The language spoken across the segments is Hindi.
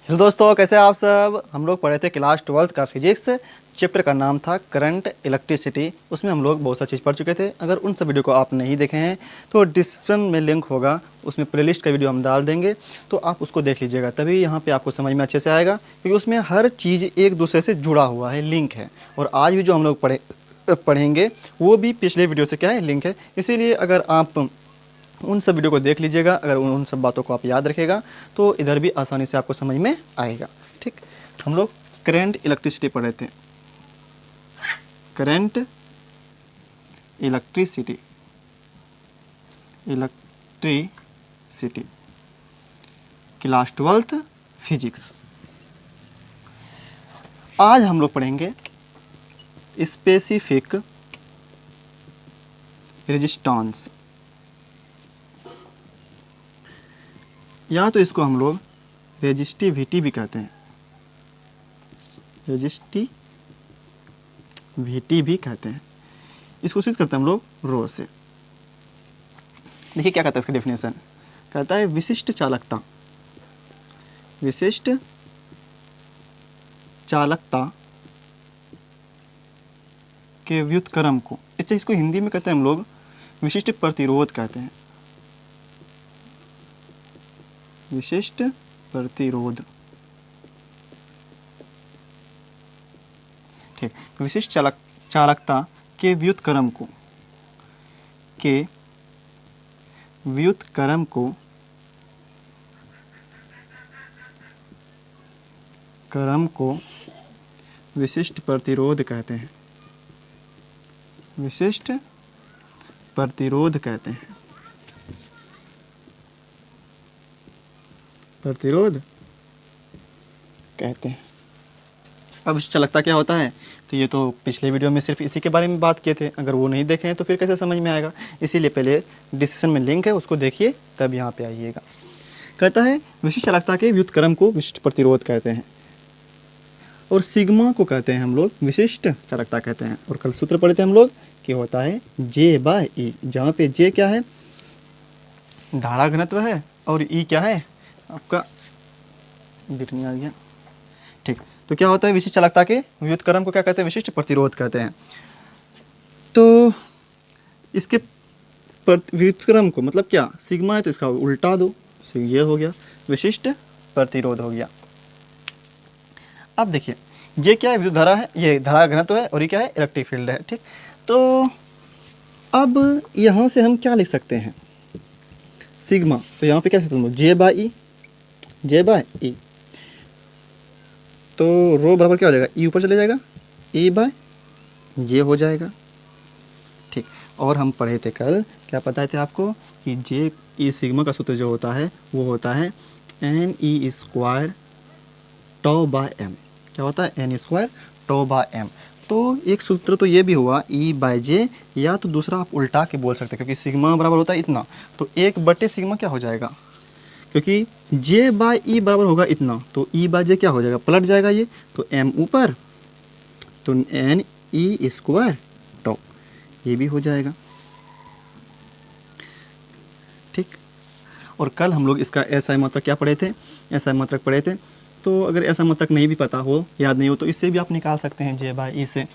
हेलो दोस्तों, कैसे हैं आप सब। हम लोग पढ़े थे क्लास 12th का फिजिक्स। चैप्टर का नाम था करंट इलेक्ट्रिसिटी। उसमें हम लोग बहुत सा चीज़ पढ़ चुके थे। अगर उन सब वीडियो को आप नहीं देखे हैं तो डिस्क्रिप्शन में लिंक होगा, उसमें प्लेलिस्ट का वीडियो हम डाल देंगे, तो आप उसको देख लीजिएगा, तभी यहाँ पे आपको समझ में अच्छे से आएगा, क्योंकि उसमें हर चीज़ एक दूसरे से जुड़ा हुआ है, लिंक है। और आज भी जो हम लोग पढ़ेंगे वो भी पिछले वीडियो से क्या है, लिंक है। इसीलिए अगर आप उन सब वीडियो को देख लीजिएगा, अगर उन सब बातों को आप याद रखेगा तो इधर भी आसानी से आपको समझ में आएगा। ठीक, हम लोग करंट इलेक्ट्रिसिटी पढ़ रहे थे। Current electricity electricity class 12th physics. आज हम लोग पढ़ेंगे स्पेसिफिक रेजिस्टेंस, या तो इसको हम लोग रेजिस्टिविटी भी कहते हैं, रेजिस्टिविटी भी कहते हैं। इसको सूचित करते हैं हम लोग रो से। देखिए क्या कहता है इसका डेफिनेशन। कहता है विशिष्ट चालकता, विशिष्ट चालकता के व्युत्क्रम को, अच्छा इसको हिंदी में कहते हैं हम लोग विशिष्ट प्रतिरोध कहते हैं। विशिष्ट प्रतिरोध, ठीक। विशिष्ट चालकता के व्युत्क्रम को, क्रम को विशिष्ट प्रतिरोध कहते हैं। विशिष्ट प्रतिरोध कहते हैं। प्रतिरोध कहते हैं। अब विशिष्ट चालकता क्या होता है, तो ये तो पिछले वीडियो में सिर्फ इसी के बारे में बात किए थे। अगर वो नहीं देखे हैं तो फिर कैसे समझ में आएगा। इसीलिए पहले डिस्क्रिप्शन में लिंक है, उसको देखिए तब यहाँ पे आइएगा। कहता है विशिष्ट चालकता के व्युत्क्रम को विशिष्ट प्रतिरोध कहते हैं, और सिग्मा को कहते हैं हम लोग विशिष्ट चालकता कहते हैं। और कल सूत्र पढ़े थे हम लोग कि होता है J/E, जहाँ पे J क्या है, धारा घनत्व है, और E क्या है आपका, दिखने आ गया, ठीक। तो क्या होता है विशिष्ट चालकता के व्युत्क्रम को क्या कहते हैं, विशिष्ट प्रतिरोध कहते हैं। तो इसके व्युत्क्रम को मतलब क्या, सिग्मा है तो इसका उल्टा दो, ये हो गया विशिष्ट प्रतिरोध हो गया। अब देखिए ये क्या है, विद्युत धारा है, ये धारा घनत्व है, और ये क्या है, इलेक्ट्रिक फील्ड है, ठीक। तो अब यहाँ से हम क्या लिख सकते हैं, सिग्मा, तो यहाँ पे क्या लिख सकते हैं, J/E। तो रो बराबर क्या हो जाएगा, E ऊपर चले जाएगा, E/J हो जाएगा, ठीक। और हम पढ़े थे कल, क्या पता थे आपको कि J/E सिग्मा का सूत्र जो होता है वो होता है NE² τ/m। क्या होता है, NE² τ/m। तो एक सूत्र तो ये भी हुआ E/J, या तो दूसरा आप उल्टा के बोल सकते हैं, क्योंकि सिग्मा बराबर होता है इतना, तो 1/सिग्मा क्या हो जाएगा, क्योंकि J/E बराबर होगा इतना, तो E/J क्या हो जाएगा, पलट जाएगा ये, तो M ऊपर, तो NE² τ, ये भी हो जाएगा, ठीक। और कल हम लोग इसका SI मात्रक क्या पढ़े थे, SI मात्रक पढ़े थे। तो अगर ऐसा मात्रक नहीं भी पता हो, याद नहीं हो, तो इससे भी आप निकाल सकते हैं J/E से,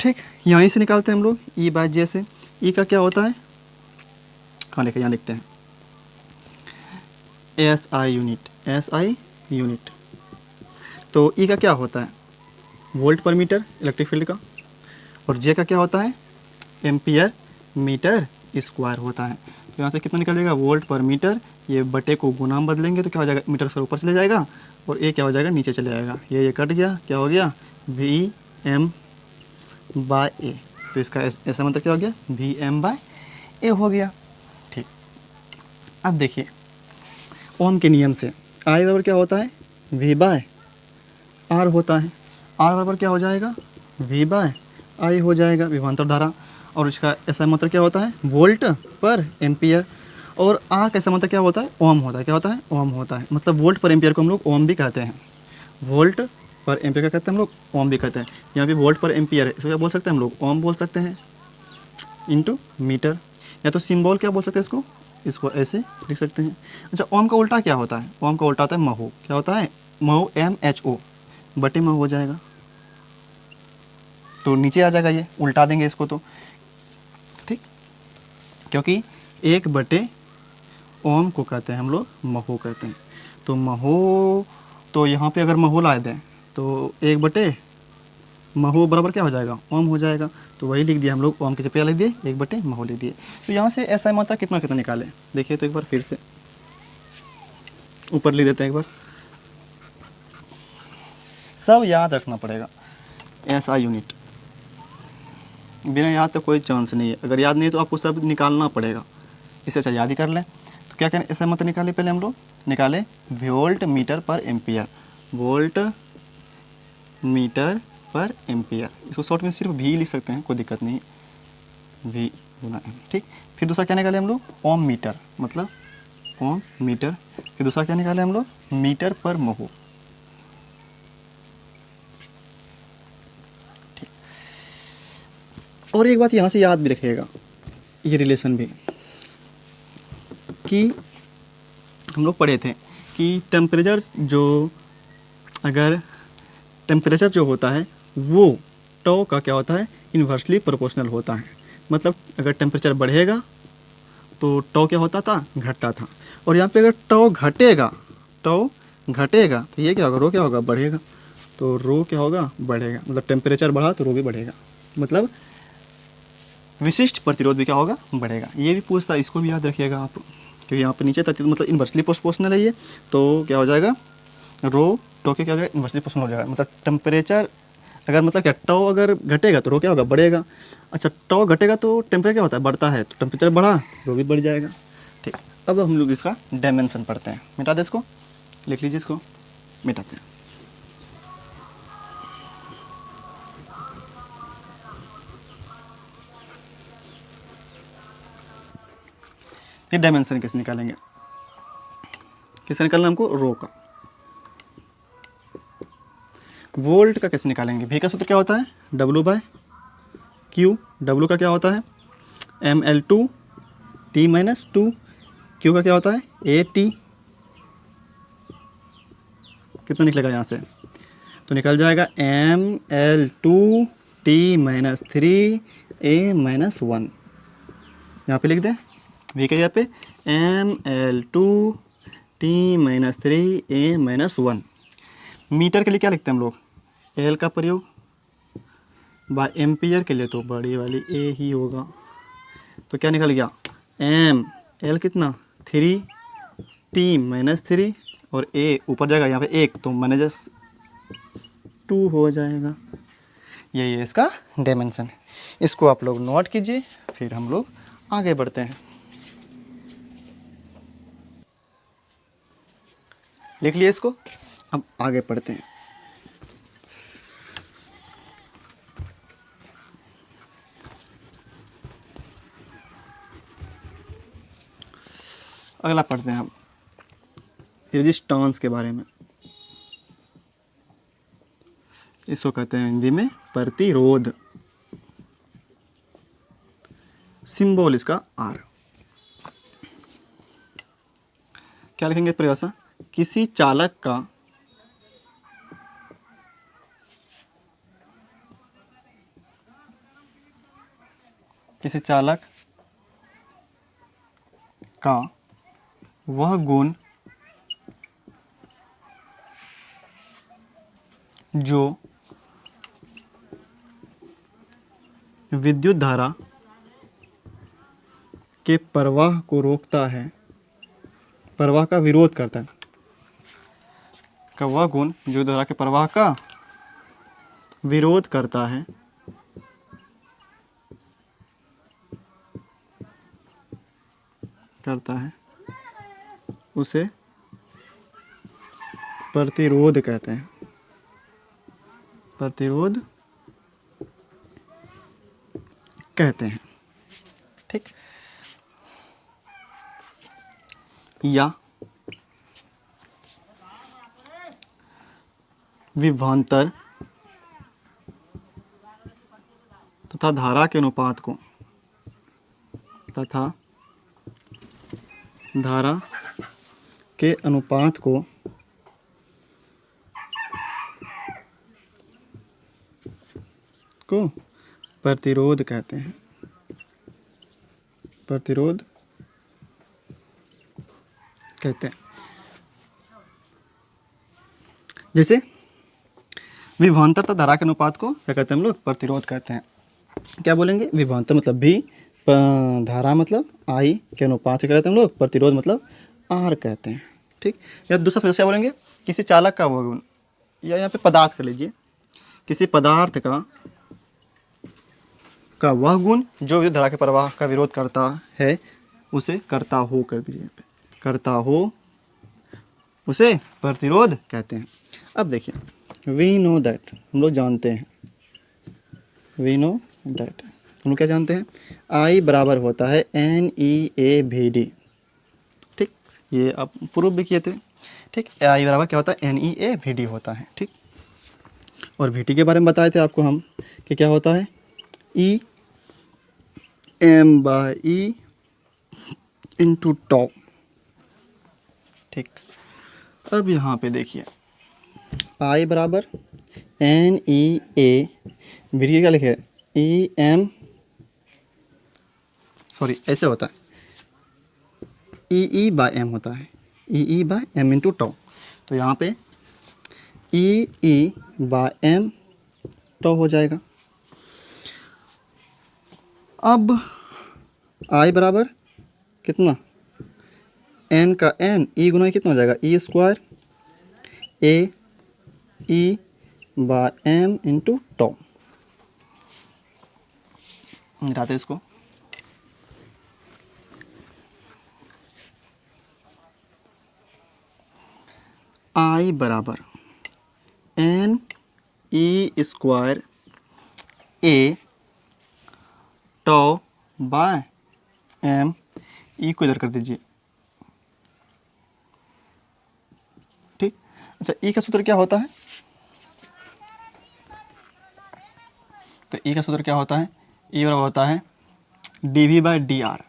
ठीक। यहीं से निकालते हैं हम लोग E/J से। E का क्या होता है, कहाँ लिखे, यहाँ लिखते हैं SI यूनिट। तो E का क्या होता है, वोल्ट पर मीटर इलेक्ट्रिक फील्ड का, और J का क्या होता है, एम्पियर मीटर स्क्वायर होता है। तो यहाँ से कितना निकलेगा, वोल्ट पर मीटर, ये बटे को गुना में बदलेंगे तो क्या हो जाएगा, मीटर से ऊपर चले जाएगा, और ए क्या हो जाएगा, नीचे चले जाएगा, ये कट गया, क्या हो गया, VM/A। तो इसका ऐसा मतलब क्या हो गया, VM/A हो गया, ठीक। अब देखिए ओम के नियम से I बराबर क्या होता है, V/R होता है। R बराबर क्या हो जाएगा, V/I हो जाएगा, विभवांतर धारा। और इसका ऐसा मतलब क्या होता है, वोल्ट पर एम्पियर। और आर का ऐसा मतलब क्या होता है, ओम होता है। क्या होता है, ओम होता है। मतलब वोल्ट पर एम्पियर को हम लोग ओम भी कहते हैं, वोल्ट पर एम्पियर का कहते हैं हम लोग, ओम भी कहते हैं। यहाँ पे वोल्ट पर एम्पियर है, इसको क्या बोल सकते हैं हम लोग, ओम बोल सकते हैं, इनटू मीटर। या तो सिंबल क्या बोल सकते हैं इसको, इसको ऐसे लिख सकते हैं। अच्छा, ओम का उल्टा क्या होता है? ओम का उल्टा होता है महू। क्या होता है? महू, MHO बटे महू हो जाएगा। तो नीचे आ जाएगा, ये उल्टा देंगे इसको तो, ठीक, क्योंकि 1/, ओम को कहते हैं हम लोग महू कहते हैं। तो महू, तो यहाँ पे अगर महू ला दें तो 1/, महू बराबर क्या हो जाएगा? ओम हो जाएगा। तो वही लिख दिया हम लोग, ओम की जगह लिख दिए, 1/, महू लिख दिए। तो यहाँ से ऐसा मात्रा कितना कितना निकालें, देखिए तो एक बार फिर से ऊपर लिख देते हैं एक बार, सब याद रखना पड़ेगा। SI यूनिट बिना याद तो कोई चांस नहीं है, अगर याद नहीं है तो आपको सब निकालना पड़ेगा, इससे अच्छा याद ही कर लें। तो क्या करें, ऐसा मतलब निकाले, पहले हम लोग निकाले वोल्ट मीटर पर एम्पियर, वोल्ट मीटर पर एम्पियर। इसको शॉर्ट में सिर्फ भी लिख सकते हैं, कोई दिक्कत नहीं, V गुना M, ठीक। फिर दूसरा क्या निकाले हम लोग? ओम मीटर, मतलब ओम मीटर। फिर दूसरा क्या निकाले हम लोग? मीटर पर महू, ठीक। और एक बात यहाँ से याद भी रखिएगा, ये रिलेशन भी, कि हम लोग पढ़े थे कि टेम्परेचर जो, अगर टेम्परेचर जो होता है वो टॉ का क्या होता है? इन्वर्सली प्रोपोर्शनल होता है। मतलब अगर टेम्परेचर बढ़ेगा तो टॉ क्या होता था? घटता था। और यहाँ पे अगर टॉ घटेगा, टॉ घटेगा तो ये क्या होगा? रो क्या होगा? बढ़ेगा। तो रो क्या होगा? बढ़ेगा। मतलब टेम्परेचर बढ़ा तो रो भी बढ़ेगा, मतलब विशिष्ट प्रतिरोध भी क्या होगा? बढ़ेगा। ये भी पूछता है, इसको भी याद रखिएगा आप, क्योंकि यहाँ पे नीचे तक मतलब इन्वर्सली प्रोपोर्शनल है ये, तो क्या हो जाएगा? रो टॉ के क्या हो जाएगा? इन्वर्सली प्रोपोर्शनल हो जाएगा। मतलब टेम्परेचर अगर, मतलब क्या, टॉ अगर घटेगा तो रो क्या होगा? बढ़ेगा। अच्छा, टॉ घटेगा तो टेम्परेचर क्या होता है? बढ़ता है। तो टेम्परेचर बढ़ा, रो भी बढ़ जाएगा, ठीक। अब हम लोग इसका डायमेंशन पढ़ते हैं। मिटा दे इसको, लिख लीजिए इसको, मिटाते हैं। ये डायमेंशन कैसे निकालेंगे? कैसे निकालना हमको? रो का। वोल्ट का कैसे निकालेंगे? V का सूत्र क्या होता है? W/Q। W का क्या होता है? mL/T-2। Q का क्या होता है? AT। कितना निकलेगा यहाँ से? तो निकल जाएगा mL/T-3A-1। यहाँ पे लिख दें, V के यहाँ पे mL/T-3A-1। मीटर के लिए क्या लिखते हैं हम लोग? L का प्रयोग, बाय एम्पियर के लिए तो बड़ी वाली A ही होगा। तो क्या निकल गया? L कितना? 3T-3, और A ऊपर जाएगा यहाँ पे 1, तो -2 हो जाएगा। यही है इसका डायमेंशन। इसको आप लोग नोट कीजिए, फिर हम लोग आगे बढ़ते हैं। लिख लिए इसको, अब आगे पढ़ते हैं। अगला पढ़ते हैं हम रेजिस्टेंस के बारे में। इसको कहते हैं हिंदी में प्रतिरोध, सिंबल इसका R। क्या लिखेंगे परिभाषा? किसी चालक का वह गुण जो विद्युत धारा के प्रवाह को रोकता है, प्रवाह का विरोध करता है। का वह गुण जो धारा के प्रवाह का विरोध करता है, उसे प्रतिरोध कहते हैं। प्रतिरोध कहते हैं, ठीक। या विभवांतर तथा धारा के अनुपात को, धारा के अनुपात को प्रतिरोध कहते हैं। प्रतिरोध कहते हैं। जैसे विभवांतर तथा धारा के अनुपात को क्या कहते हैं हम लोग? प्रतिरोध कहते हैं। क्या बोलेंगे? विभवांतर मतलब भी, धारा मतलब आई के अनुपात क्या कहते हैं हम लोग? प्रतिरोध मतलब आर कहते हैं। ठीक। या दूसरा फिर क्या बोलेंगे? किसी चालक का वह गुण, या यहाँ पे पदार्थ कर लीजिए, किसी पदार्थ का वह गुण जो विद्युत धारा के प्रवाह का विरोध करता है, उसे करता हो कर दीजिए, करता हो उसे प्रतिरोध कहते हैं। अब देखिए, वी नो दैट, हम लोग जानते हैं, वी नो दैट, हम लोग क्या जानते हैं? आई बराबर होता है NeAVD। ठीक, ये आप प्रूव भी किए थे। ठीक, आई बराबर क्या होता है? NeAVD होता है। ठीक, और VT के बारे में बताए थे आपको हम कि क्या होता है? EM/E इंटू टॉ। ठीक, अब यहाँ पे देखिए, आई बराबर NeAVD क्या लिखे? ऐसे होता है, EE/M होता है, EE/M इंटू टॉ। तो यहाँ पे EE/M टॉ हो जाएगा। अब आई बराबर कितना? N का N, E गुना कितना हो जाएगा? E square AE/M into tau. मिटाते इसको। आई बराबर NE square A tau by M, E को इधर कर दीजिए। ठीक, अच्छा, E का सूत्र क्या होता है? तो E का सूत्र क्या होता है? E बराबर होता है dV/dr।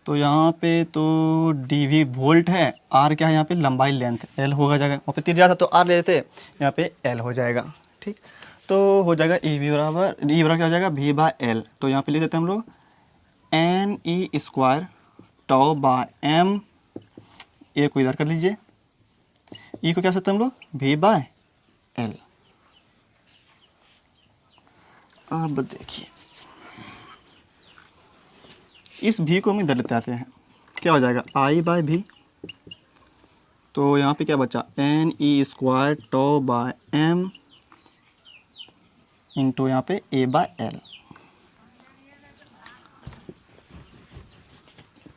तो यहाँ पे तो dV वोल्ट है, R क्या है यहाँ पे? लंबाई, लेंथ, L होगा जाएगा। वहाँ पे तीर जाता तो R ले लेते, यहाँ पे L हो जाएगा। ठीक, तो हो जाएगा E बराबर क्या हो जाएगा? V/L। तो यहाँ पे ले देते हैं हम लोग NE square tau by M, A को इधर कर लीजिए, E को क्या सकते हैं हम लोग? V/L। अब देखिए, इस V को हम इधर लेते आते हैं, क्या हो जाएगा? I/V। तो यहाँ पे क्या बचा? NE square tau by M into यहाँ पे A/L।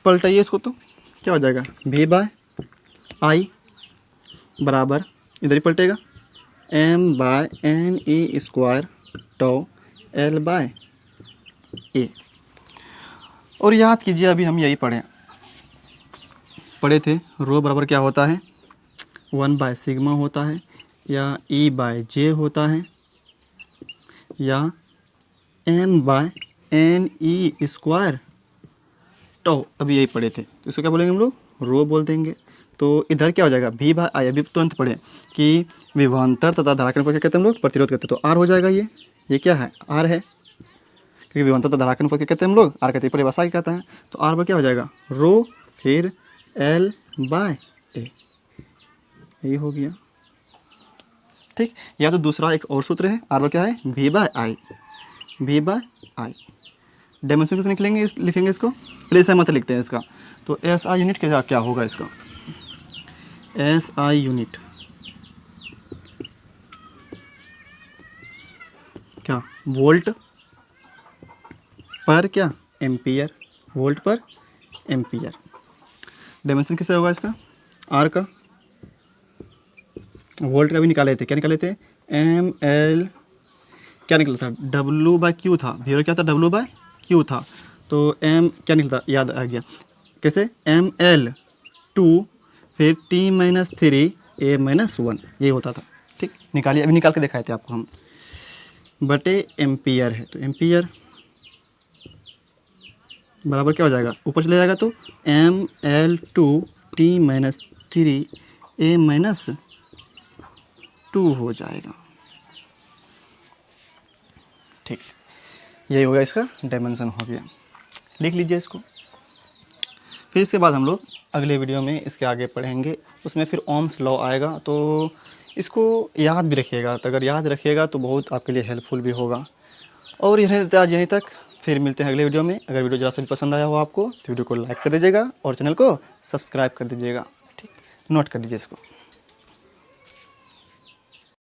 पलटाइए इसको, तो क्या हो जाएगा? V/I बराबर, इधर ही पलटेगा, M/NE स्क्वायर टॉ L/A। और याद कीजिए, अभी हम यही पढ़े थे, रो बराबर क्या होता है? 1/सिग्मा होता है, या E/J होता है, या M/NE स्क्वायर टॉ। अभी यही पढ़े थे, तो इसको क्या बोलेंगे हम लोग? रो बोल देंगे। तो इधर क्या हो जाएगा? V/I। अभी तुरंत पढ़े कि विभवांतर तथा धारा के अनुपात क्या कहते हैं हम लोग? प्रतिरोध कहते हैं। तो R हो जाएगा, ये क्या है? R है, क्योंकि विभवांतर तथा धारा के अनुपात क्या कहते हैं हम लोग? R कहते हैं, परिभाषा क्या कहता है? तो R पर क्या हो जाएगा? रो, फिर L/A, यही हो गया। ठीक, या तो दूसरा एक और सूत्र है, R पर क्या है? V/I। डायमेंशन कैसे लिखेंगे इसको? पहले ऐसा मत लिखते हैं इसका। तो SI यूनिट क्या होगा इसका? SI यूनिट क्या? वोल्ट पर क्या? एम्पियर, वोल्ट पर एम्पियर। डायमेंशन कैसे होगा इसका? R का, वोल्ट का भी निकाले थे, क्या निकाले थे? ML, क्या निकला था? W/Q था। V क्या था? W/Q था। तो M क्या निकलता? याद आ गया कैसे? ML/2 फिर T-3 A-1, ये होता था। ठीक, निकालिए, अभी निकाल के दिखाए थे आपको हम, बटे एम्पियर है, तो एम्पियर बराबर क्या हो जाएगा, ऊपर चले जाएगा तो ml2t-3a-2 हो जाएगा। ठीक, यही होगा इसका डायमेंशन हो गया, लिख लीजिए इसको। फिर इसके बाद हम लोग अगले वीडियो में इसके आगे पढ़ेंगे, उसमें फिर ओम्स लॉ आएगा, तो इसको याद भी रखिएगा। तो अगर याद रखिएगा तो बहुत आपके लिए हेल्पफुल भी होगा। और ये रहता है आज यहीं तक, फिर मिलते हैं अगले वीडियो में। अगर वीडियो ज़रा सा भी पसंद आया हो आपको तो वीडियो को लाइक कर दीजिएगा और चैनल को सब्सक्राइब कर दीजिएगा। ठीक, नोट कर लीजिए इसको।